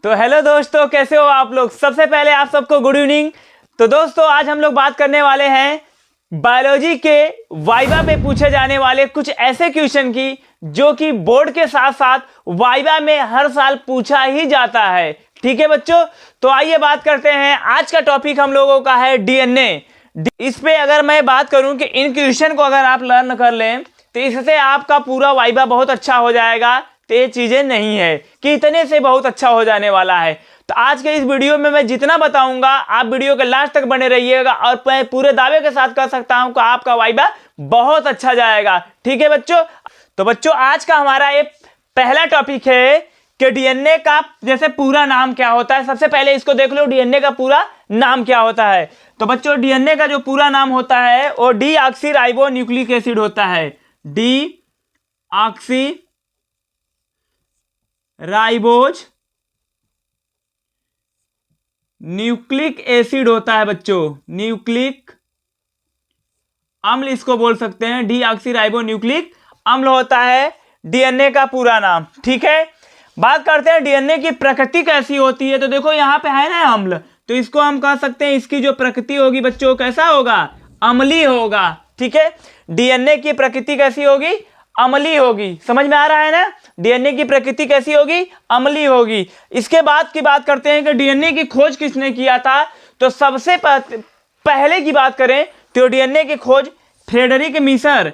तो हेलो दोस्तों, कैसे हो आप लोग। सबसे पहले आप सबको गुड इवनिंग। तो दोस्तों आज हम लोग बात करने वाले हैं बायोलॉजी के वाइवा पे पूछे जाने वाले कुछ ऐसे क्वेश्चन की जो कि बोर्ड के साथ साथ वाइवा में हर साल पूछा ही जाता है। ठीक है बच्चों, तो आइए बात करते हैं। आज का टॉपिक हम लोगों का है डीएनए। इस पे अगर मैं बात करूं कि इन क्वेश्चन को अगर आप लर्न कर लें तो इससे आपका पूरा वाइवा बहुत अच्छा हो जाएगा। तो ये चीजें नहीं है कि इतने से बहुत अच्छा हो जाने वाला है। तो आज के इस वीडियो में मैं जितना बताऊंगा आप वीडियो के लास्ट तक बने रहिएगा और मैं पूरे दावे के साथ कह सकता हूं कि आपका वाइवा बहुत अच्छा जाएगा। ठीक है बच्चों। तो बच्चों आज का हमारा ये पहला टॉपिक है कि डीएनए का जैसे पूरा नाम क्या होता है। सबसे पहले इसको देख लो, डीएनए का पूरा नाम क्या होता है। तो बच्चों डीएनए का जो पूरा नाम होता है वो डीऑक्सी राइबो न्यूक्लिक एसिड होता है। डीऑक्सी राइबोज न्यूक्लिक एसिड होता है बच्चों। न्यूक्लिक अम्ल इसको बोल सकते हैं। डीऑक्सी राइबो न्यूक्लिक अम्ल होता है डीएनए का पूरा नाम। ठीक है, बात करते हैं डीएनए की प्रकृति कैसी होती है। तो देखो यहाँ पे है ना अम्ल, तो इसको हम कह सकते हैं इसकी जो प्रकृति होगी बच्चों कैसा होगा, अम्लीय होगा। ठीक है, डीएनए की प्रकृति कैसी होगी, अम्लीय होगी। समझ में आ रहा है ना, डीएनए की प्रकृति कैसी होगी, अम्लीय होगी। इसके बाद की बात करते हैं कि डीएनए की खोज किसने किया था। तो सबसे पहले की बात करें तो डीएनए की खोज फ्रेडरिक मीसर।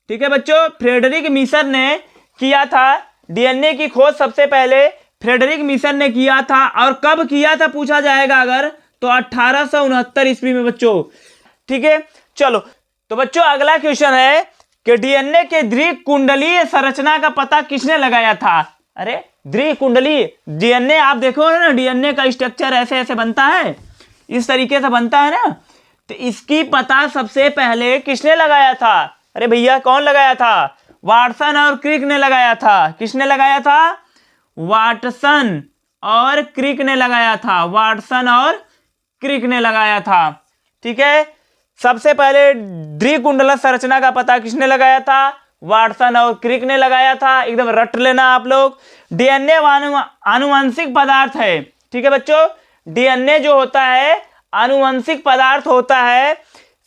ठीक है बच्चों, फ्रेडरिक मीसर ने किया था। डीएनए की खोज सबसे पहले फ्रेडरिक मीसर ने किया था। और कब किया था पूछा जाएगा अगर, तो 1869 ईस्वी में बच्चों। ठीक है, चलो तो बच्चों अगला क्वेश्चन है कि डीएनए के द्विकुंडलीय संरचना का पता किसने लगाया था। अरे द्विकुंडलीय डीएनए आप देखो ना, डीएनए का स्ट्रक्चर ऐसे ऐसे बनता है, इस तरीके से बनता है ना। तो इसकी पता सबसे पहले किसने लगाया था। अरे भैया कौन लगाया था, वाटसन और क्रिक ने लगाया था। किसने लगाया था, वाटसन और क्रिक ने लगाया था। वाटसन और क्रिक ने लगाया था। ठीक है, सबसे पहले द्विकुंडल संरचना का पता किसने लगाया था, वाटसन और क्रिक ने लगाया था। एकदम रट लेना आप लोग। डीएनए आनुवंशिक पदार्थ है। ठीक है बच्चों, डीएनए जो होता है आनुवंशिक पदार्थ होता है।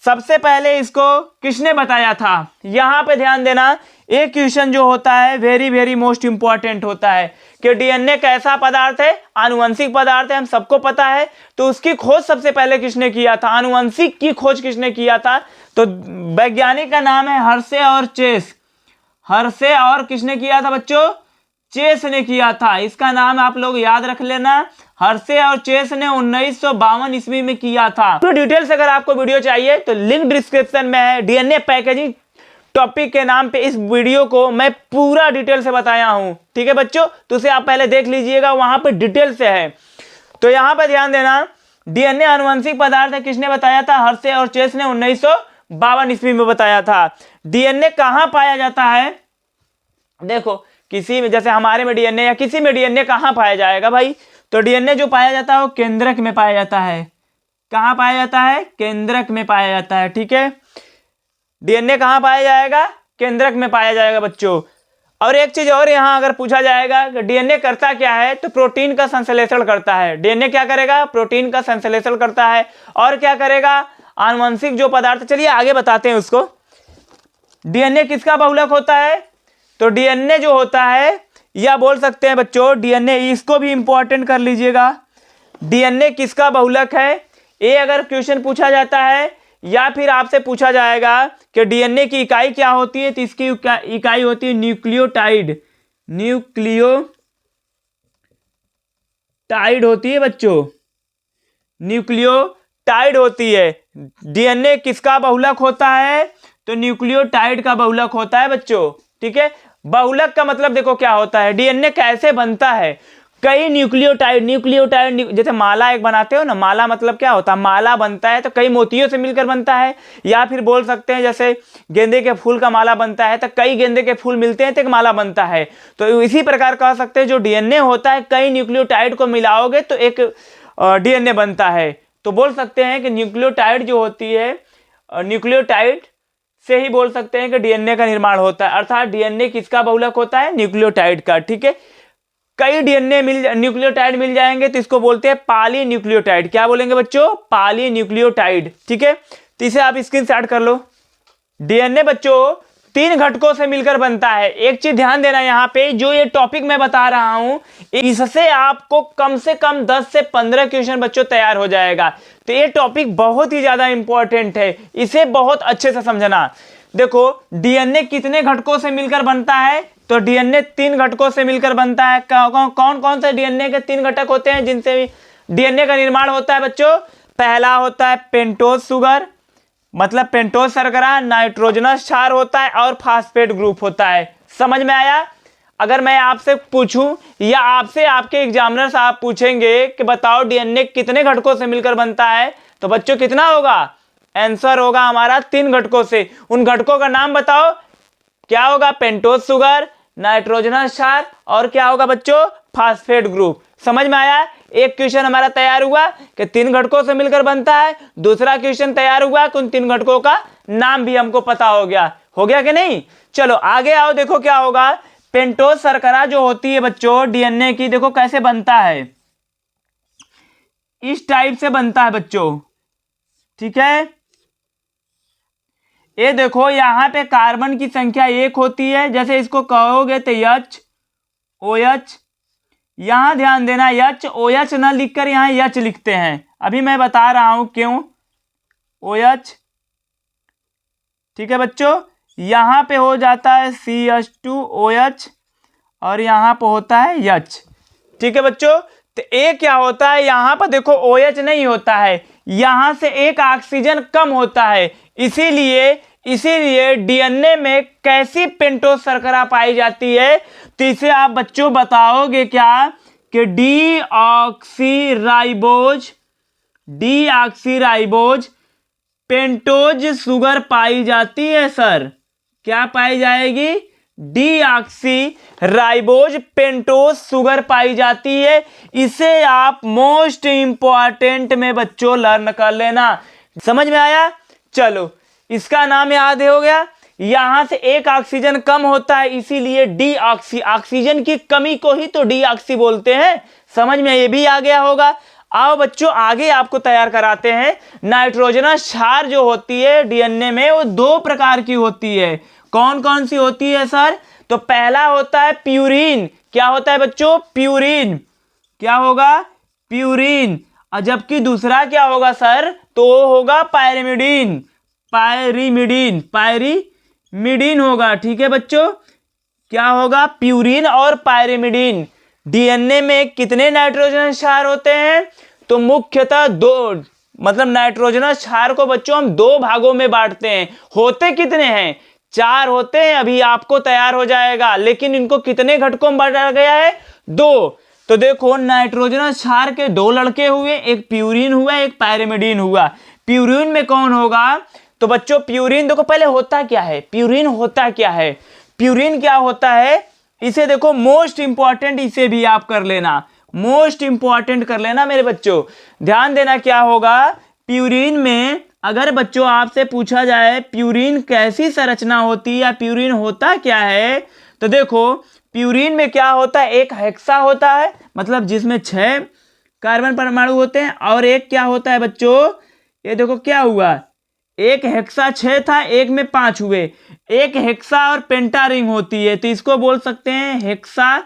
सबसे पहले इसको किसने बताया था, यहां पे ध्यान देना। एक क्वेश्चन जो होता है वेरी वेरी मोस्ट इंपॉर्टेंट होता है कि डीएनए कैसा पदार्थ है, आनुवंशिक पदार्थ है, हम सबको पता है। तो उसकी खोज सबसे पहले किसने किया था, आनुवंशिक की खोज किसने किया था। तो वैज्ञानिक का नाम है हर्शे और चेस। हर्शे और किसने किया था बच्चों, चेस ने किया था। इसका नाम आप लोग याद रख लेना, हर्शे और चेस ने 1952 ईस्वी में किया था। तो डिटेल्स अगर आपको वीडियो चाहिए तो लिंक डिस्क्रिप्शन में है। डीएनए पैकेजिंग टॉपिक के नाम पे इस वीडियो को मैं पूरा डिटेल से बताया हूं। ठीक है बच्चों, तो उसे आप पहले देख लीजिएगा, वहां पे डिटेल से है। तो यहां पे ध्यान देना, डीएनए आनुवंशिक पदार्थ है, किसने बताया था, हर्शे और चेस ने 1952 ईस्वी में बताया था। डीएनए कहां पाया जाता है, देखो किसी में जैसे हमारे में डीएनए या किसी में डीएनए कहां पाया जाएगा भाई। तो डीएनए जो पाया जाता है वो केंद्रक में पाया जाता है। कहां पाया जाता है, केंद्रक में पाया जाता है। ठीक है, डीएनए कहां पाया जाएगा, केंद्रक में पाया जाएगा बच्चों। और एक चीज और यहां अगर पूछा जाएगा कि डीएनए करता क्या है, तो प्रोटीन का संश्लेषण करता है। डीएनए क्या करेगा, प्रोटीन का संश्लेषण करता है। और क्या करेगा, आनुवंशिक जो पदार्थ, चलिए आगे बताते हैं उसको। डीएनए किसका बहुलक होता है, तो डीएनए जो होता है, या बोल सकते हैं बच्चों डीएनए, इसको भी इंपॉर्टेंट कर लीजिएगा। डीएनए किसका बहुलक है, ये अगर क्वेश्चन पूछा जाता है या फिर आपसे पूछा जाएगा कि डीएनए की इकाई क्या होती है, तो इसकी इकाई होती है न्यूक्लियोटाइड। न्यूक्लियोटाइड होती है बच्चों, न्यूक्लियोटाइड होती है। डीएनए किसका बहुलक होता है, तो न्यूक्लियोटाइड का बहुलक होता है बच्चों। ठीक है, बहुलक का मतलब देखो क्या होता है, डीएनए कैसे बनता है, कई न्यूक्लियोटाइड जैसे माला एक बनाते हो ना, माला मतलब क्या होता है, माला बनता है तो कई मोतियों से मिलकर बनता है। या फिर बोल सकते हैं जैसे गेंदे के फूल का माला बनता है तो कई गेंदे के फूल मिलते हैं तो एक माला बनता है। तो इसी प्रकार कह सकते हैं जो डीएनए होता है कई न्यूक्लियोटाइड को मिलाओगे तो एक डीएनए बनता है। तो बोल सकते हैं कि न्यूक्लियोटाइड जो होती है, न्यूक्लियोटाइड से ही बोल सकते हैं कि डीएनए का निर्माण होता है। अर्थात डीएनए किसका बहुलक होता है? न्यूक्लियोटाइड का। ठीक है, कई डीएनए न्यूक्लियोटाइड मिल जाएंगे तो इसको बोलते हैं पॉलीन्यूक्लियोटाइड। क्या बोलेंगे बच्चों? पॉलीन्यूक्लियोटाइड। ठीक है, तो इसे आप स्क्रीनशॉट कर लो। डीएनए बच्चों 3 घटकों से मिलकर बनता है। एक चीज ध्यान देना यहाँ पे, जो ये टॉपिक मैं बता रहा हूं इससे आपको कम से कम 10 से 15 क्वेश्चन बच्चों तैयार हो जाएगा। तो ये टॉपिक बहुत ही ज्यादा इंपॉर्टेंट है, इसे बहुत अच्छे से समझना। देखो डीएनए कितने घटकों से मिलकर बनता है? तो डीएनए 3 घटकों से मिलकर बनता है। कौन कौन से डीएनए के 3 घटक होते हैं जिनसे डीएनए का निर्माण होता है बच्चों? पहला होता है पेंटोज शुगर, मतलब पेंटोज शर्करा, नाइट्रोजनस क्षार होता है और फास्फेट ग्रुप होता है। समझ में आया? अगर मैं आपसे पूछूं या आपसे आपके एग्जामिनर साहब पूछेंगे कि बताओ डीएनए कितने घटकों से मिलकर बनता है, तो बच्चों कितना होगा? आंसर होगा हमारा 3 घटकों से। उन घटकों का नाम बताओ, क्या होगा? पेंटोज शुगर, नाइट्रोजनस क्षार और क्या होगा बच्चों? Phosphate group. समझ में आया? एक क्वेश्चन हमारा तैयार हुआ कि 3 घटकों से मिलकर बनता है। दूसरा क्वेश्चन तैयार हुआ कि उन 3 घटकों का नाम भी हमको पता हो गया। हो गया कि नहीं? चलो आगे आओ, देखो क्या होगा। पेंटोज शर्करा जो होती है बच्चों डीएनए की, देखो कैसे बनता है, इस टाइप से बनता है बच्चों। ठीक है, ये देखो यहां पे कार्बन की संख्या 1 होती है, जैसे इसको कहोगे तो एच ओ एच। यहां ध्यान देना, एच ओ एच न लिखकर यहां एच लिखते हैं। अभी मैं बता रहा हूं क्यों। ओ एच, ठीक है बच्चों, यहां पे हो जाता है CH2OH और यहां पे होता है H। ठीक है बच्चों, तो ए क्या होता है? यहां पर देखो OH नहीं होता है, यहां से एक ऑक्सीजन कम होता है। इसीलिए डीएनए में कैसी पेंटोज शर्करा पाई जाती है? तो इसे आप बच्चों बताओगे क्या कि डीऑक्सीराइबोज पेंटोज शुगर पाई जाती है सर। क्या पाई जाएगी? डीऑक्सीराइबोज पेंटोज शुगर पाई जाती है। इसे आप मोस्ट इंपॉर्टेंट में बच्चों लर्न कर लेना। समझ में आया? चलो इसका नाम याद हो गया। यहां से एक ऑक्सीजन कम होता है, इसीलिए डीऑक्सी, ऑक्सीजन की कमी को ही तो डीऑक्सी बोलते हैं। समझ में ये भी आ गया होगा। आओ बच्चों आगे आपको तैयार कराते हैं। नाइट्रोजनस क्षार जो होती है डीएनए में, वो 2 प्रकार की होती है। कौन कौन सी होती है सर? तो पहला होता है प्यूरिन। क्या होता है बच्चों? प्यूरिन। क्या होगा? प्यूरिन। और जबकि दूसरा क्या होगा सर? तो होगा पायरिमिडीन। पायरिमिडीन होगा। ठीक है बच्चों, क्या होगा? प्यूरिन और पायरिमिडीन। डीएनए में कितने नाइट्रोजनस क्षार होते हैं? तो मुख्यतः 2, मतलब नाइट्रोजनस क्षार को बच्चों हम 2 भागों में बांटते हैं। होते कितने हैं? 4 होते हैं। अभी आपको तैयार हो जाएगा, लेकिन इनको कितने घटकों में बांटा गया है? 2। तो देखो नाइट्रोजनस क्षार के 2 लड़के हुए, एक प्यूरिन हुआ, एक पायरिमिडीन हुआ। प्यूरिन में कौन होगा? तो बच्चों प्यूरिन देखो पहले होता क्या है। प्यूरिन होता क्या है? प्यूरिन क्या होता है, इसे देखो मोस्ट इंपॉर्टेंट, इसे भी आप कर लेना, मोस्ट इंपॉर्टेंट कर लेना मेरे बच्चों। ध्यान देना क्या होगा प्यूरिन में। अगर बच्चों आपसे पूछा जाए प्यूरिन कैसी संरचना होती है या प्यूरिन होता क्या है, तो देखो प्यूरिन में क्या होता है, एक हेक्सा होता है, मतलब जिसमें 6 कार्बन परमाणु होते हैं, और एक क्या होता है बच्चों, ये देखो क्या हुआ, एक हेक्सा 6 था, एक में 5 हुए। एक हेक्सा और पेंटा रिंग होती है, तो इसको बोल सकते हैं हेक्सा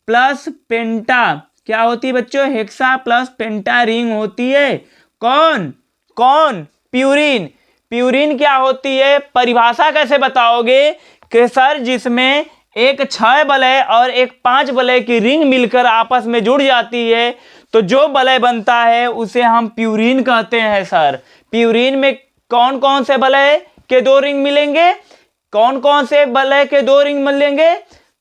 प्लस पेंटा। क्या होती है बच्चों? हेक्सा प्लस पेंटा रिंग होती है। कौन कौन? प्यूरिन। प्यूरिन क्या होती है, परिभाषा कैसे बताओगे कि सर जिसमें एक 6 वलय और एक 5 वलय की रिंग मिलकर आपस में जुड़ जाती है, तो जो वलय बनता है उसे हम प्यूरिन कहते हैं सर। प्यूरिन में कौन कौन से वलय के 2 रिंग मिलेंगे? कौन कौन से वलय के 2 रिंग मिलेंगे?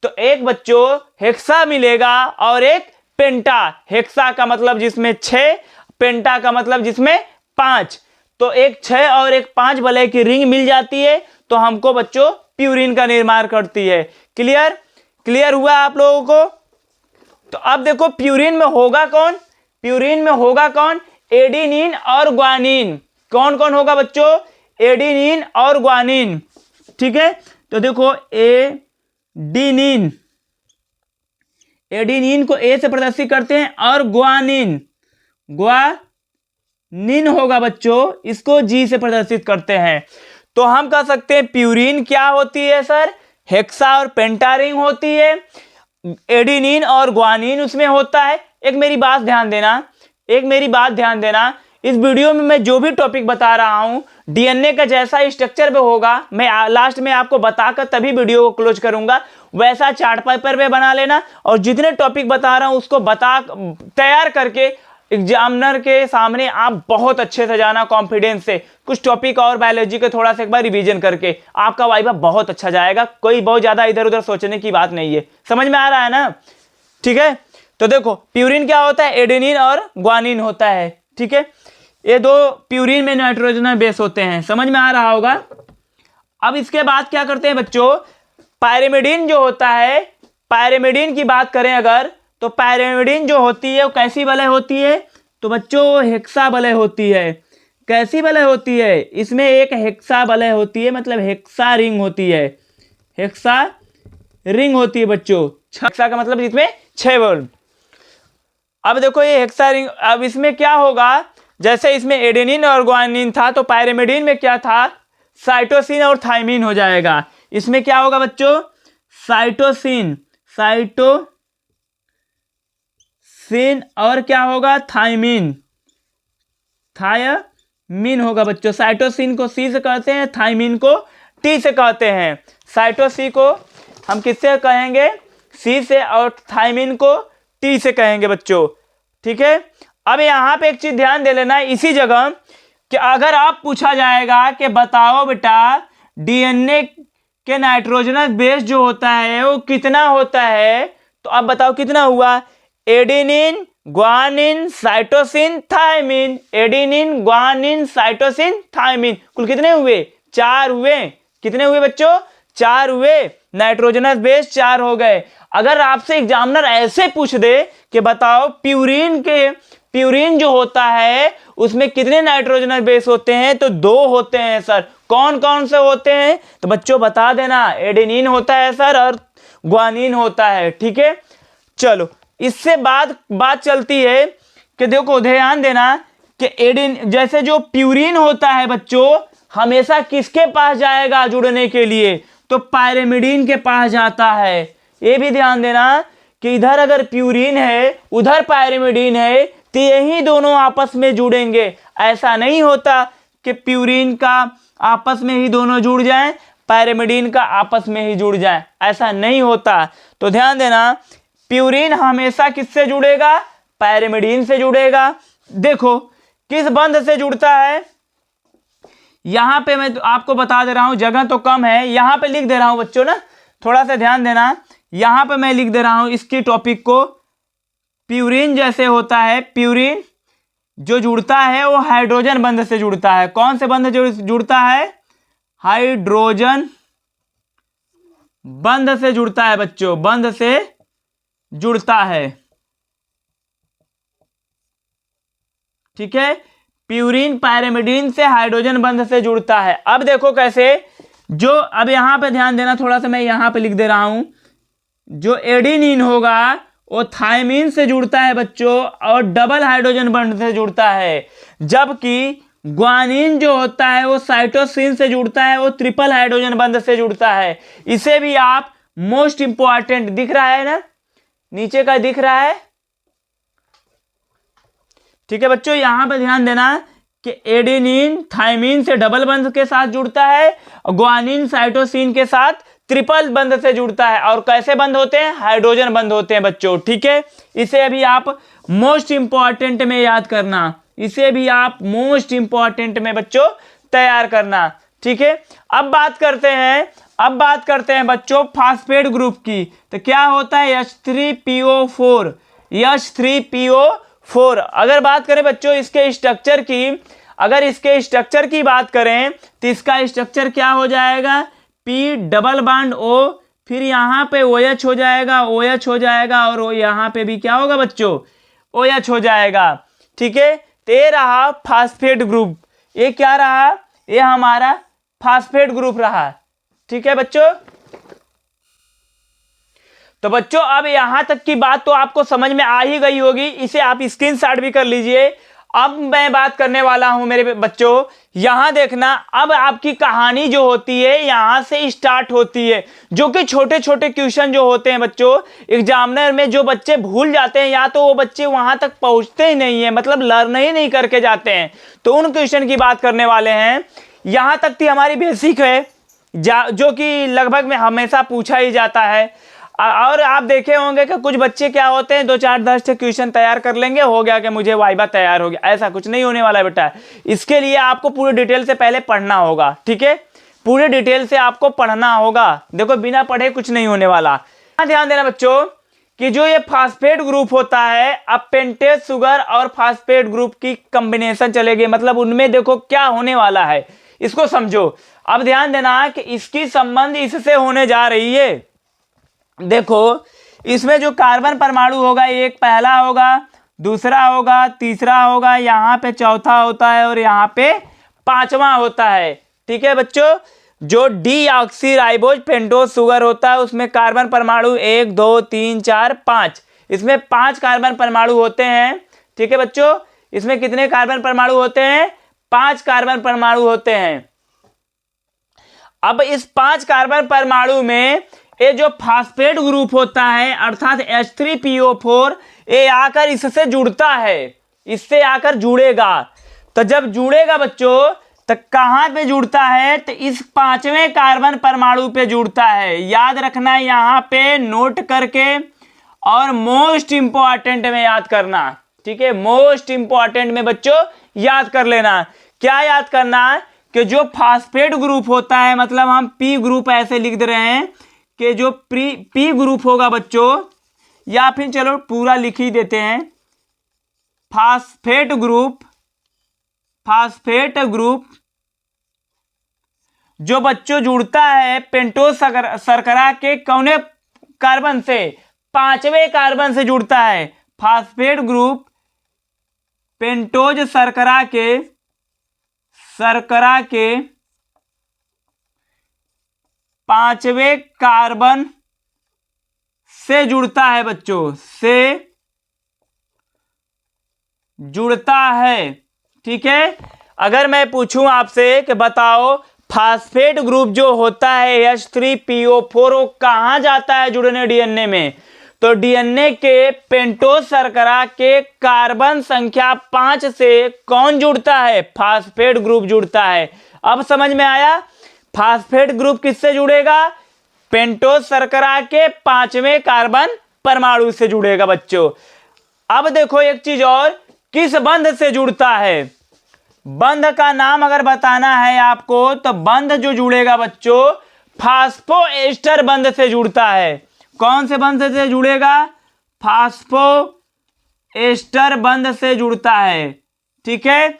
तो एक बच्चों हेक्सा मिलेगा और एक पेंटा। हेक्सा का मतलब जिसमें 6, पेंटा का मतलब जिसमें 5। तो एक 6 और एक 5 वलय की रिंग मिल जाती है, तो हमको बच्चों प्यूरिन का निर्माण करती है। क्लियर? क्लियर हुआ आप लोगों को? तो अब देखो प्यूरिन में होगा कौन? प्यूरिन में होगा कौन? एडेनिन और ग्वानिन। कौन कौन होगा बच्चों? एडेनिन और ग्वानिन। ठीक है। तो देखो एडेनिन, एडेनिन को ए से प्रदर्शित करते हैं, और ग्वानिन, ग्वानिन होगा बच्चों, इसको जी से प्रदर्शित करते हैं। तो हम कह सकते हैं प्यूरिन क्या होती है सर, हेक्सा और पेंटा रिंग होती है, एडेनिन और ग्वानिन उसमें होता है। एक मेरी बात ध्यान देना, एक मेरी बात ध्यान देना, इस वीडियो में मैं जो भी टॉपिक बता रहा हूं डीएनए का जैसा स्ट्रक्चर पे होगा, मैं लास्ट में आपको बताकर तभी वीडियो को क्लोज करूंगा, वैसा चार्ट पेपर पे बना लेना, और जितने टॉपिक बता रहा हूं उसको तैयार करके एग्जामिनर के सामने आप बहुत अच्छे से जाना, कॉन्फिडेंस से। कुछ टॉपिक और बायोलॉजी के थोड़ा सा एक बार रिवीजन करके आपका वाइवा बहुत अच्छा जाएगा, कोई बहुत ज्यादा इधर उधर सोचने की बात नहीं है। समझ में आ रहा है ना? ठीक है। तो देखो प्यूरिन क्या होता है, एडेनिन और ग्वानिन होता है, ठीक है। ये दो प्यूरिन में नाइट्रोजन बेस होते हैं, समझ में आ रहा होगा। अब इसके बाद क्या करते हैं बच्चों, पायरिमिडीन जो होता है, पायरिमिडीन की बात करें अगर, तो पायरिमिडीन जो होती है वो कैसी वलय होती है, तो बच्चों हेक्सा वलय होती है। कैसी वलय होती है, इसमें एक हेक्सा वलय होती है, मतलब हेक्सा रिंग होती है, हेक्सा रिंग होती है बच्चों। हेक्सा का मतलब इसमें 6 बॉन्ड। अब देखो ये हेक्सा रिंग, अब इसमें क्या होगा, जैसे इसमें एडेनिन और ग्वानिन था, तो पायरिमिडीन में क्या था, साइटोसिन और थाइमिन हो जाएगा। इसमें क्या होगा बच्चों, साइटोसिन, साइटोसिन और क्या होगा, थाइमिन, थायमिन होगा बच्चों। साइटोसिन को सी से कहते हैं, थाइमिन को टी से कहते हैं। साइटोसी को हम किससे कहेंगे, सी से, और थाइमिन को टी से कहेंगे बच्चों, ठीक है। अब यहां पे एक चीज ध्यान दे लेना इसी जगह, कि अगर आप पूछा जाएगा कि बताओ बेटा डीएनए के नाइट्रोजनस बेस जो होता है वो कितना होता है, तो अब बताओ कितना हुआ, adenine, guanine, cytosine, thymine, adenine, guanine, cytosine, thymine, कुल कितने हुए, 4 हुए। कितने हुए बच्चों, 4 हुए, नाइट्रोजनस बेस 4 हो गए। अगर आपसे एग्जामिनर ऐसे पूछ दे कि बताओ प्यूरिन जो होता है उसमें कितने नाइट्रोजनस बेस होते हैं, तो 2 होते हैं सर। कौन कौन से होते हैं, तो बच्चों बता देना, एडेनिन होता है सर और ग्वानिन होता है, ठीक है। चलो इससे बात चलती है कि देखो ध्यान देना कि जैसे जो प्यूरिन होता है बच्चों, हमेशा किसके पास जाएगा जुड़ने के लिए, तो पायरिमिडीन के पास जाता है। ये भी ध्यान देना कि इधर अगर प्यूरिन है उधर पायरिमिडीन है, तो यही दोनों आपस में जुड़ेंगे। ऐसा नहीं होता कि प्यूरिन का आपस में ही दोनों जुड़ जाएं, पायरिमिडीन का आपस में ही जुड़ जाए, ऐसा नहीं होता। तो ध्यान देना प्यूरिन हमेशा किससे जुड़ेगा, पायरिमिडीन से जुड़ेगा। देखो किस बंध से जुड़ता है, यहां पे मैं आपको बता दे रहा हूं, जगह तो कम है, यहां पे लिख दे रहा हूं बच्चों ना, थोड़ा सा ध्यान देना। यहां पे मैं लिख दे रहा हूं इसकी टॉपिक को, प्यूरिन जैसे होता है, प्यूरिन जो जुड़ता है वो हाइड्रोजन बंध से जुड़ता है। कौन से बंध जुड़ता है, हाइड्रोजन बंध से जुड़ता है बच्चों, बंध से जुड़ता है, ठीक है। प्यूरिन पायरिमिडीन से हाइड्रोजन बंध से जुड़ता है। अब देखो कैसे, जो अब यहां पे ध्यान देना, थोड़ा सा मैं यहां पे लिख दे रहा हूं, जो एडेनिन होगा वो थाइमिन से जुड़ता है बच्चों और डबल हाइड्रोजन बंध से जुड़ता है, जबकि ग्वानिन जो होता है वो साइटोसिन से जुड़ता है, वो ट्रिपल हाइड्रोजन बंध से जुड़ता है। इसे भी आप मोस्ट इंपॉर्टेंट, दिख रहा है ना, नीचे का दिख रहा है, ठीक है बच्चों। यहां पर ध्यान देना कि एडेनिन थाइमिन से डबल बंध के साथ जुड़ता है, ग्वानिन साइटोसिन के साथ ट्रिपल बंध से जुड़ता है। और कैसे बंध होते हैं, हाइड्रोजन बंध होते हैं बच्चों, ठीक है। इसे अभी आप मोस्ट इंपॉर्टेंट में याद करना, इसे भी आप मोस्ट इंपॉर्टेंट में बच्चों तैयार करना, ठीक है। अब बात करते हैं बच्चों फास्फेट ग्रुप की। तो क्या होता है, H3PO4, H3PO4। अगर बात करें बच्चों इसके स्ट्रक्चर की, अगर इसके स्ट्रक्चर की बात करें तो इसका स्ट्रक्चर क्या हो जाएगा, P डबल बॉन्ड O, फिर यहाँ पे OH हो जाएगा, OH हो जाएगा, और यहाँ पे भी क्या होगा बच्चों, OH हो जाएगा, ठीक है। तो ये रहा फास्फेट ग्रुप, ये क्या रहा, ये हमारा फास्फेट ग्रुप रहा, ठीक है बच्चों। तो बच्चों अब यहां तक की बात तो आपको समझ में आ ही गई होगी, इसे आप स्क्रीनशॉट भी कर लीजिए। अब मैं बात करने वाला हूं मेरे बच्चों, यहां देखना, अब आपकी कहानी जो होती है यहां से स्टार्ट होती है, जो कि छोटे छोटे क्वेश्चन जो होते हैं बच्चों एग्जामिनर में, जो बच्चे भूल जाते हैं या तो वो बच्चे वहां तक पहुंचते ही नहीं है, मतलब लर्न ही नहीं करके जाते हैं, तो उन क्वेश्चन की बात करने वाले हैं। यहां तक थी हमारी बेसिक है, जो कि लगभग में हमेशा पूछा ही जाता है। और आप देखे होंगे कि कुछ बच्चे क्या होते हैं, 2-4-10 क्वेश्चन तैयार कर लेंगे, हो गया कि मुझे वाइवा तैयार हो गया। ऐसा कुछ नहीं होने वाला है बेटा, इसके लिए आपको पूरी डिटेल से पहले पढ़ना होगा, ठीक है, पूरी डिटेल से आपको पढ़ना होगा। देखो बिना पढ़े कुछ नहीं होने वाला। ध्यान देना बच्चों कि जो ये फास्फेट ग्रुप होता है, अब पेंटेज शुगर और फास्फेट ग्रुप की कॉम्बिनेशन चलेगी, मतलब उनमें देखो क्या होने वाला है, इसको समझो। अब ध्यान देना कि इसकी संबंध इससे होने जा रही है। देखो इसमें जो कार्बन परमाणु होगा, एक पहला होगा, दूसरा होगा, तीसरा होगा, यहाँ पे चौथा होता है और यहाँ पे पांचवा होता है, ठीक है बच्चों। जो डीऑक्सीराइबोज पेंटोज शुगर होता है उसमें कार्बन परमाणु 1 2 3 4 5, इसमें 5 कार्बन परमाणु होते हैं, ठीक है बच्चों। इसमें कितने कार्बन परमाणु होते हैं? 5 कार्बन परमाणु होते हैं। अब इस 5 कार्बन परमाणु में ये जो फास्फेट ग्रुप होता है अर्थात H3PO4, ये आकर इससे जुड़ता है, इससे आकर जुड़ेगा। तो जब जुड़ेगा बच्चों तो कहां पे जुड़ता है? तो इस 5वें कार्बन परमाणु पे जुड़ता है। याद रखना यहां पे नोट करके, और मोस्ट इंपॉर्टेंट में याद करना, ठीक है, मोस्ट इंपॉर्टेंट में बच्चों याद कर लेना। क्या याद करना? कि जो फास्फेट ग्रुप होता है, मतलब हम पी ग्रुप ऐसे लिख दे रहे हैं कि जो पी ग्रुप होगा बच्चों, या फिर चलो पूरा लिख ही देते हैं, फास्फेट ग्रुप जो बच्चों जुड़ता है पेंटोज शर्करा के कौने कार्बन से? 5वें कार्बन से जुड़ता है। फास्फेट ग्रुप पेंटोज शर्करा के 5वें कार्बन से जुड़ता है बच्चों, से जुड़ता है, ठीक है। अगर मैं पूछूं आपसे कि बताओ फास्फेट ग्रुप जो होता है H3PO4 वो कहां जाता है जुड़ने डीएनए में? तो डीएनए के पेंटोज शर्करा के कार्बन संख्या 5 से कौन जुड़ता है? फास्फेट ग्रुप जुड़ता है। अब समझ में आया? फास्फेट ग्रुप किससे जुड़ेगा? पेंटोज शर्करा के 5वें कार्बन परमाणु से जुड़ेगा बच्चों। अब देखो एक चीज और, किस बंध से जुड़ता है? बंध का नाम अगर बताना है आपको तो बंध जो जुड़ेगा बच्चों फास्फोएस्टर बंध से जुड़ता है। कौन से बंध से जुड़ेगा? फास्फोएस्टर बंध से जुड़ता है, ठीक है।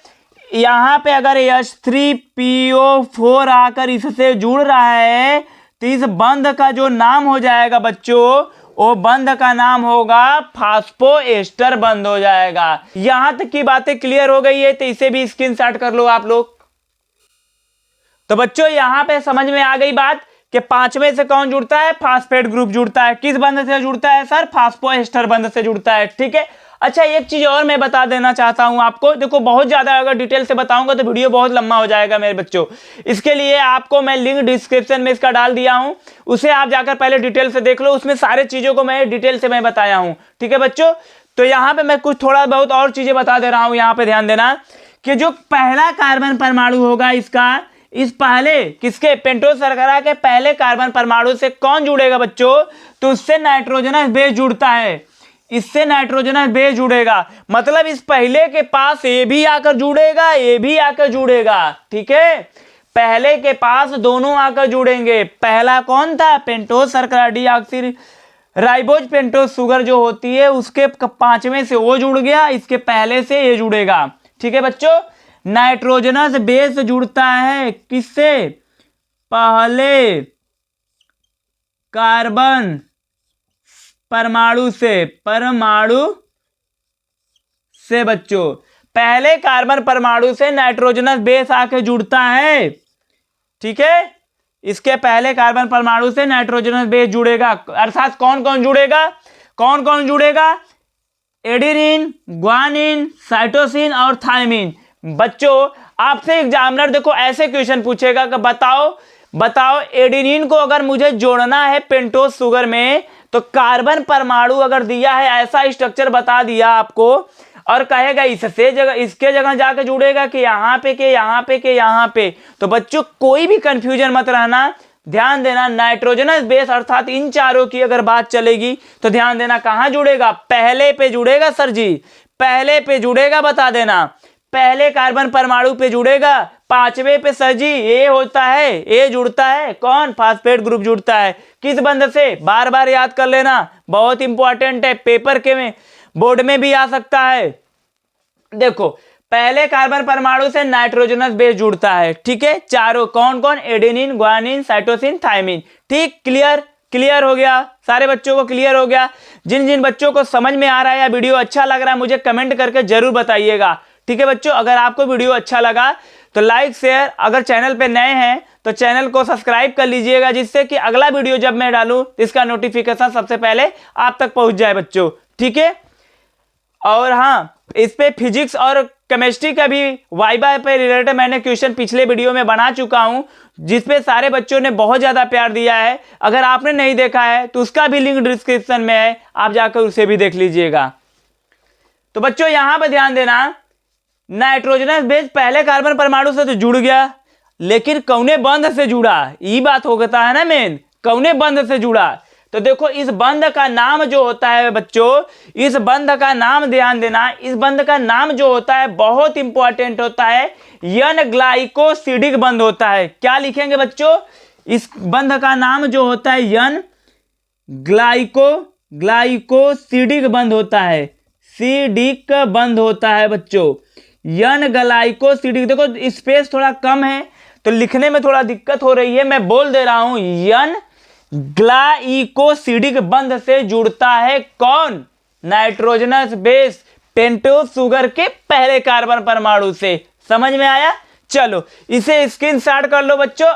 यहां पे अगर H3PO4 आकर इससे जुड़ रहा है तो इस बंध का जो नाम हो जाएगा बच्चों, वो बंध का नाम होगा फास्फोएस्टर बंध हो जाएगा। यहां तक की बातें क्लियर हो गई है, तो इसे भी स्क्रीनशॉट कर लो आप लोग। तो बच्चों यहां पे समझ में आ गई बात कि 5वें से कौन जुड़ता है? फास्फेट ग्रुप जुड़ता है। किस बंध से जुड़ता है सर? फास्फोएस्टर बंध से जुड़ता है, ठीक है। अच्छा एक चीज और मैं बता देना चाहता हूं आपको, देखो बहुत ज्यादा अगर डिटेल से बताऊंगा तो वीडियो बहुत लंबा हो जाएगा मेरे बच्चों, इसके लिए आपको मैं लिंक डिस्क्रिप्शन में इसका डाल दिया हूं, उसे आप जाकर पहले डिटेल से देख लो, उसमें सारे चीजों को मैं डिटेल से मैं बताया हूं, ठीक है बच्चों। तो यहां पे मैं कुछ थोड़ा बहुत और चीजें बता दे रहा हूं। यहां पे ध्यान देना कि जो पहला कार्बन परमाणु होगा इसका, इस पहले किसके? पेंटोज शर्करा के पहले कार्बन परमाणु से कौन जुड़ेगा बच्चों? तो उससे नाइट्रोजनस बेस जुड़ता है, इससे नाइट्रोजनस बेस जुड़ेगा, मतलब इस पहले के पास ये भी आकर जुड़ेगा, ये भी आकर जुड़ेगा, ठीक है। पहले के पास दोनों आकर जुड़ेंगे। पहला कौन था? पेंटोज शर्करा डीऑक्सीराइबोज पेंटोज शुगर जो होती है उसके 5वें से वो जुड़ गया, इसके पहले से ये जुड़ेगा, ठीक है बच्चों। नाइट्रोजनस बेस जुड़ता है किससे? पहले कार्बन परमाणु से बच्चों, पहले कार्बन परमाणु से नाइट्रोजनस बेस आके जुड़ता है, ठीक है। इसके पहले कार्बन परमाणु से नाइट्रोजनस बेस जुड़ेगा। अर्थात कौन कौन जुड़ेगा, कौन कौन जुड़ेगा? एडेनिन, ग्वानिन, साइटोसिन और थायमिन। बच्चों आपसे एग्जामिनर देखो ऐसे क्वेश्चन पूछेगा कि बताओ एडेनिन को अगर मुझे जोड़ना है पेंटोज शुगर में, तो कार्बन परमाणु अगर दिया है, ऐसा स्ट्रक्चर बता दिया आपको, और कहेगा इसके जगह जाके जुड़ेगा कि यहाँ पे के यहाँ पे के यहाँ पे, तो बच्चों कोई भी कंफ्यूजन मत रहना, ध्यान देना। नाइट्रोजनस बेस अर्थात इन चारों की अगर बात चलेगी तो ध्यान देना कहां जुड़ेगा? पहले पे जुड़ेगा सर जी, पहले पे जुड़ेगा, बता देना पहले कार्बन परमाणु पे जुड़ेगा। पांचवे पे सर जी ए होता है, ए जुड़ता है, कौन? फास्फेट ग्रुप जुड़ता है। किस बंध से? बार बार याद कर लेना, बहुत इंपॉर्टेंट है, पेपर के में बोर्ड में भी आ सकता है। देखो पहले कार्बन परमाणु से नाइट्रोजनस बेस जुड़ता है, ठीक है, चारों कौन कौन? Adenine, guanine, cytosine, thymine. ठीक, क्लियर हो गया, सारे बच्चों को क्लियर हो गया। जिन जिन बच्चों को समझ में आ रहा है या वीडियो अच्छा लग रहा है मुझे कमेंट करके जरूर बताइएगा, ठीक है बच्चों। अगर आपको वीडियो अच्छा लगा तो लाइक शेयर, अगर चैनल पे नए हैं तो चैनल को सब्सक्राइब कर लीजिएगा, जिससे कि अगला वीडियो जब मैं डालूं इसका नोटिफिकेशन सबसे पहले आप तक पहुंच जाए बच्चों, ठीक है। और हाँ, इस पे फिजिक्स और केमिस्ट्री का भी वाइवा पे रिलेटेड मैंने क्वेश्चन पिछले वीडियो में बना चुका हूं, जिसपे सारे बच्चों ने बहुत ज्यादा प्यार दिया है। अगर आपने नहीं देखा है तो उसका भी लिंक डिस्क्रिप्शन में है, आप जाकर उसे भी देख लीजिएगा। तो बच्चों यहां पर ध्यान देना, नाइट्रोजनस बेस पहले कार्बन परमाणु से तो जुड़ गया, लेकिन कौने बंध से जुड़ा, ये बात होता है ना मेन, कौने बंध से जुड़ा। तो देखो इस बंध का नाम जो होता है बच्चों, इस बंध का नाम ध्यान देना, इस बंध का नाम जो होता है बहुत इंपॉर्टेंट होता है, एन ग्लाइकोसिडिक बंध होता है। क्या लिखेंगे बच्चों? इस बंध का नाम जो होता है एन ग्लाइकोसिडिक बंध होता है, सिडिक बंध होता है बच्चों, एन ग्लाइकोसिडिक। देखो स्पेस थोड़ा कम है तो लिखने में थोड़ा दिक्कत हो रही है, मैं बोल दे रहा हूं, एन ग्लाइकोसिडिक बंध से जुड़ता है कौन? नाइट्रोजनस बेस पेंटोज शुगर के पहले कार्बन परमाणु से। समझ में आया? चलो इसे स्क्रीनशॉट कर लो बच्चों।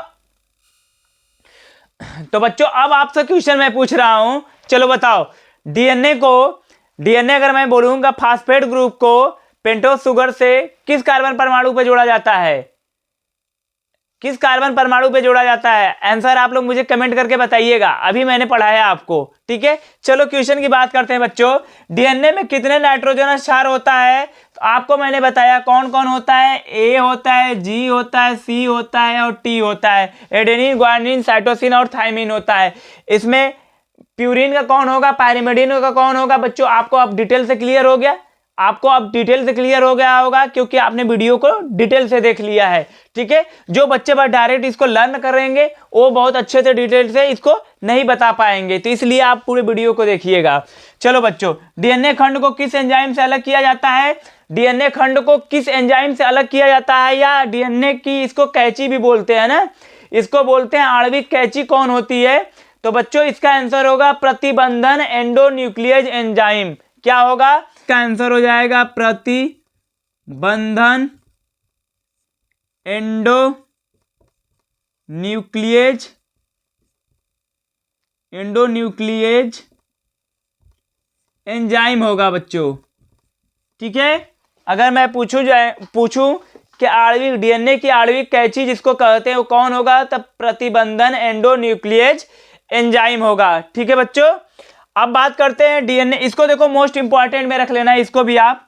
तो बच्चों अब आपसे क्वेश्चन मैं पूछ रहा हूं, चलो बताओ डीएनए अगर मैं बोलूंगा फास्फेट ग्रुप को पेंटोज शुगर से किस कार्बन परमाणु पे जोड़ा जाता है? किस कार्बन परमाणु पे जोड़ा जाता है? आंसर आप लोग मुझे कमेंट करके बताइएगा, अभी मैंने पढ़ाया आपको, ठीक है। चलो क्वेश्चन की बात करते हैं बच्चों। डीएनए में कितने नाइट्रोजनस क्षार होता है? तो आपको मैंने बताया कौन कौन होता है, ए होता है, जी होता है, सी होता है और टी होता है। एडेनिन, ग्वानिन, साइटोसिन और थायमिन होता है। इसमें प्यूरिन का कौन होगा, पायरिमिडिन का कौन होगा? बच्चों आपको अब डिटेल से क्लियर हो गया, आपको अब डिटेल से क्लियर हो गया होगा, क्योंकि आपने वीडियो को डिटेल से देख लिया है, ठीक है। जो बच्चे बस डायरेक्ट इसको लर्न करेंगे वो बहुत अच्छे से डिटेल से इसको नहीं बता पाएंगे, तो इसलिए आप पूरे वीडियो को देखिएगा। चलो बच्चों, डीएनए खंड को किस एंजाइम से अलग किया जाता है? डीएनए खंड को किस एंजाइम से अलग किया जाता है, या डीएनए की इसको कैंची भी बोलते हैं ना, इसको बोलते हैं आणविक कैंची, कौन होती है? तो बच्चों इसका आंसर होगा प्रतिबंधन एंडोन्यूक्लियेज एंजाइम। क्या होगा? इसका आंसर हो जाएगा प्रतिबंधन एंडोन्यूक्लियेज एंजाइम होगा बच्चों, ठीक है। अगर मैं पूछूं कि आणविक डीएनए की आणविक कैंची जिसको कहते हैं वो कौन होगा, तब प्रतिबंधन एंडोन्यूक्लियेज एंजाइम होगा, ठीक है बच्चों। अब बात करते हैं डीएनए, इसको देखो मोस्ट इंपॉर्टेंट में रख लेना, इसको भी आप,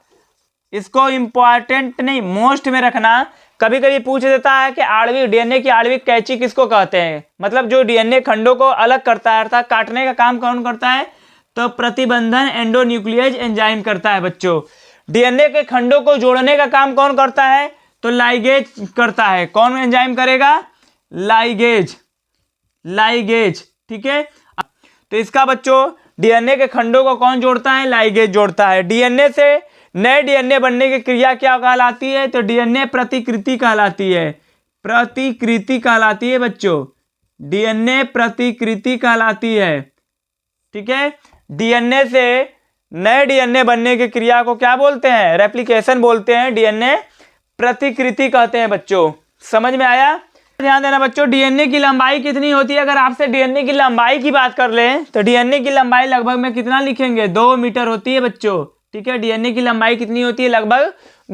इसको इंपॉर्टेंट नहीं मोस्ट में रखना। कभी कभी पूछ देता है कि आणविक डीएनए की आणविक कैंची किसको कहते हैं, मतलब जो डीएनए खंडों को अलग करता है अर्थात काटने का काम कौन करता है, तो प्रतिबंधन एंडोन्यूक्लियेज एंजाइम करता है बच्चों। डीएनए के खंडों को जोड़ने का काम कौन करता है, तो लाइगेज करता है। कौन एंजाइम करेगा? लाइगेज, ठीक है। तो इसका बच्चों डीएनए के खंडों को कौन जोड़ता है? लाइगेज जोड़ता है। डीएनए से नए डीएनए बनने की क्रिया क्या कहलाती है? तो डीएनए प्रतिकृति कहलाती है, प्रतिकृति कहलाती है बच्चों, डीएनए प्रतिकृति कहलाती है, ठीक है। डीएनए से नए डीएनए बनने की क्रिया को क्या बोलते हैं? रेप्लिकेशन बोलते हैं, डीएनए प्रतिकृति कहते हैं बच्चों। समझ में आया? ध्यान देना बच्चों, डीएनए की लंबाई कितनी होती है? अगर आपसे डीएनए की लंबाई की बात कर लें तो डीएनए की लंबाई लगभग में कितना लिखेंगे? 2 मीटर होती है बच्चों। ठीक है, डीएनए की लंबाई कितनी होती है? लगभग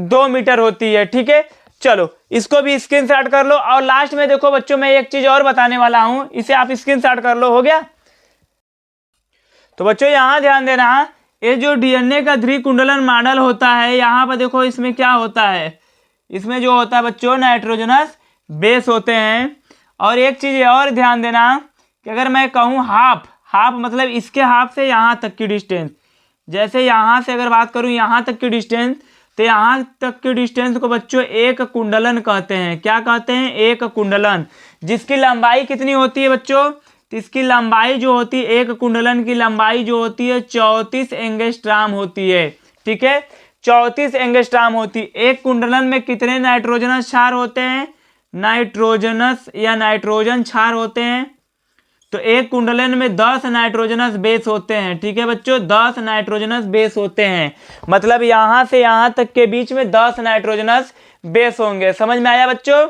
2 मीटर होती है। ठीक है, चलो इसको भी स्क्रीनशॉट कर लो। और लास्ट में देखो बच्चों, मैं एक चीज और बताने वाला हूं, इसे आप स्क्रीनशॉट कर लो। हो गया? तो बच्चों यहां ध्यान देना, ये जो डीएनए का द्विकुंडलन मॉडल होता है, यहां पर देखो इसमें क्या होता है, इसमें जो होता है बच्चों नाइट्रोजनस बेस होते हैं। और एक चीज और ध्यान देना कि अगर मैं कहूँ हाफ, हाफ मतलब इसके हाफ से यहाँ तक की डिस्टेंस, जैसे यहाँ से अगर बात करूँ यहाँ तक की डिस्टेंस, तो यहाँ तक की डिस्टेंस को बच्चों एक कुंडलन कहते हैं। क्या कहते हैं? एक कुंडलन। जिसकी लंबाई कितनी होती है बच्चों? तो इसकी लंबाई जो होती है, एक कुंडलन की लंबाई जो होती है 34 एंगस्ट्राम होती है। ठीक है, 34 एंगस्ट्राम होती है। एक कुंडलन में कितने नाइट्रोजनस क्षार होते हैं? नाइट्रोजनस या नाइट्रोजन क्षार होते हैं। तो एक कुंडलन में 10 नाइट्रोजनस बेस होते हैं। ठीक है बच्चों, 10 नाइट्रोजनस बेस होते हैं। मतलब यहां से यहां तक के बीच में 10 नाइट्रोजनस बेस होंगे। समझ में आया बच्चों?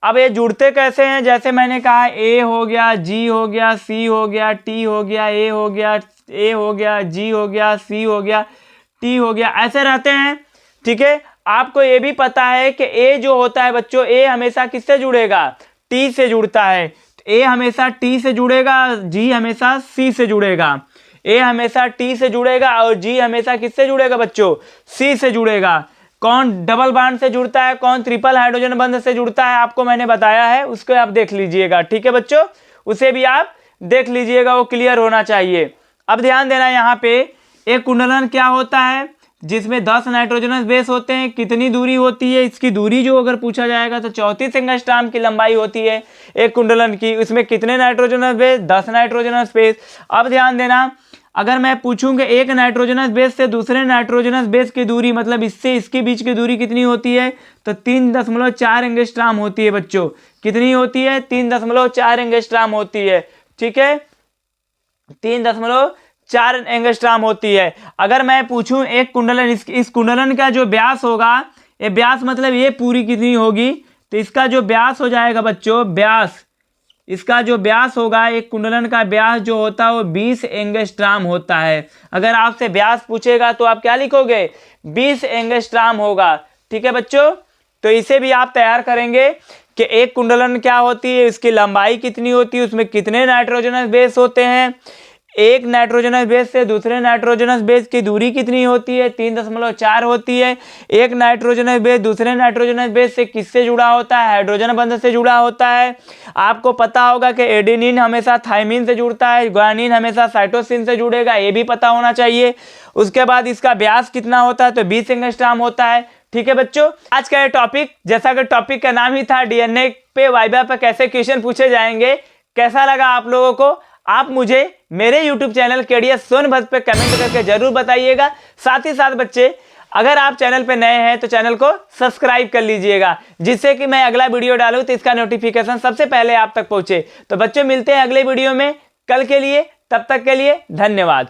अब ये जुड़ते कैसे हैं? जैसे मैंने कहा ए हो गया, जी हो गया, सी हो गया, टी हो गया, ए हो गया, ए हो गया, जी हो गया, सी हो गया, टी हो गया, ऐसे रहते हैं। ठीक है, आपको ये भी पता है कि ए जो होता है बच्चों, ए हमेशा किससे जुड़ेगा? टी से जुड़ता है। ए हमेशा टी से जुड़ेगा, जी हमेशा सी से जुड़ेगा। ए हमेशा टी से जुड़ेगा और जी हमेशा किससे जुड़ेगा बच्चों? सी से जुड़ेगा। कौन डबल बॉन्ड से जुड़ता है, कौन ट्रिपल हाइड्रोजन बंध से जुड़ता है, आपको मैंने बताया है, उसको आप देख लीजिएगा। ठीक है बच्चों, उसे भी आप देख लीजिएगा, वो क्लियर होना चाहिए। अब ध्यान देना, यहाँ पे एक कुंडलन क्या होता है जिसमें 10 नाइट्रोजनस बेस होते हैं। कितनी दूरी होती है इसकी? दूरी जो अगर पूछा जाएगा तो 34 एंगस्ट्राम की लंबाई होती है एक कुंडलन की। इसमें कितने नाइट्रोजनस बेस? 10 nitrogenous base. अब ध्यान देना, अगर मैं पूछूं कि एक नाइट्रोजनस बेस से दूसरे नाइट्रोजनस बेस की दूरी, मतलब इससे इसके बीच की दूरी कितनी होती है? तो 3.4 एंगस्ट्राम होती है बच्चों। कितनी होती है? 3.4 एंगस्ट्राम होती है। ठीक है, 3.4 एंगस्ट्राम होती है। अगर मैं पूछूं एक कुंडलन, इस कुंडलन का जो व्यास होगा, ये व्यास मतलब ये पूरी कितनी होगी? तो इसका जो व्यास हो जाएगा बच्चों, व्यास, इसका जो व्यास होगा, एक कुंडलन का व्यास जो होता है वो 20 एंगस्ट्राम होता है। अगर आपसे व्यास पूछेगा तो आप क्या लिखोगे? 20 एंगस्ट्राम होगा। ठीक है बच्चों, तो इसे भी आप तैयार करेंगे कि एक कुंडलन क्या होती है, इसकी लंबाई कितनी होती है, उसमें कितने नाइट्रोजनस बेस होते हैं, एक नाइट्रोजनस बेस से दूसरे नाइट्रोजनस बेस की दूरी कितनी होती है? 3.4 होती है। एक नाइट्रोजनस बेस दूसरे नाइट्रोजनस बेस से किससे जुड़ा होता है? हाइड्रोजन बंध से जुड़ा होता है। आपको पता होगा कि एडेनिन हमेशा थाइमिन से जुड़ता है, ग्वानिन हमेशा साइटोसिन से जुड़ेगा, ये भी पता होना चाहिए। उसके बाद इसका व्यास कितना होता है? तो 20 एंगस्ट्राम होता है। ठीक है बच्चों, आज का ये टॉपिक, जैसा कि टॉपिक का नाम ही था, डीएनए पे वाइवा पे कैसे क्वेश्चन पूछे जाएंगे, कैसा लगा आप लोगों को? आप मुझे मेरे YouTube चैनल केडीएस सोनभद्र पे कमेंट करके जरूर बताइएगा। साथ ही साथ बच्चे, अगर आप चैनल पे नए हैं तो चैनल को सब्सक्राइब कर लीजिएगा, जिससे कि मैं अगला वीडियो डालूं तो इसका नोटिफिकेशन सबसे पहले आप तक पहुंचे। तो बच्चों, मिलते हैं अगले वीडियो में कल के लिए, तब तक के लिए धन्यवाद।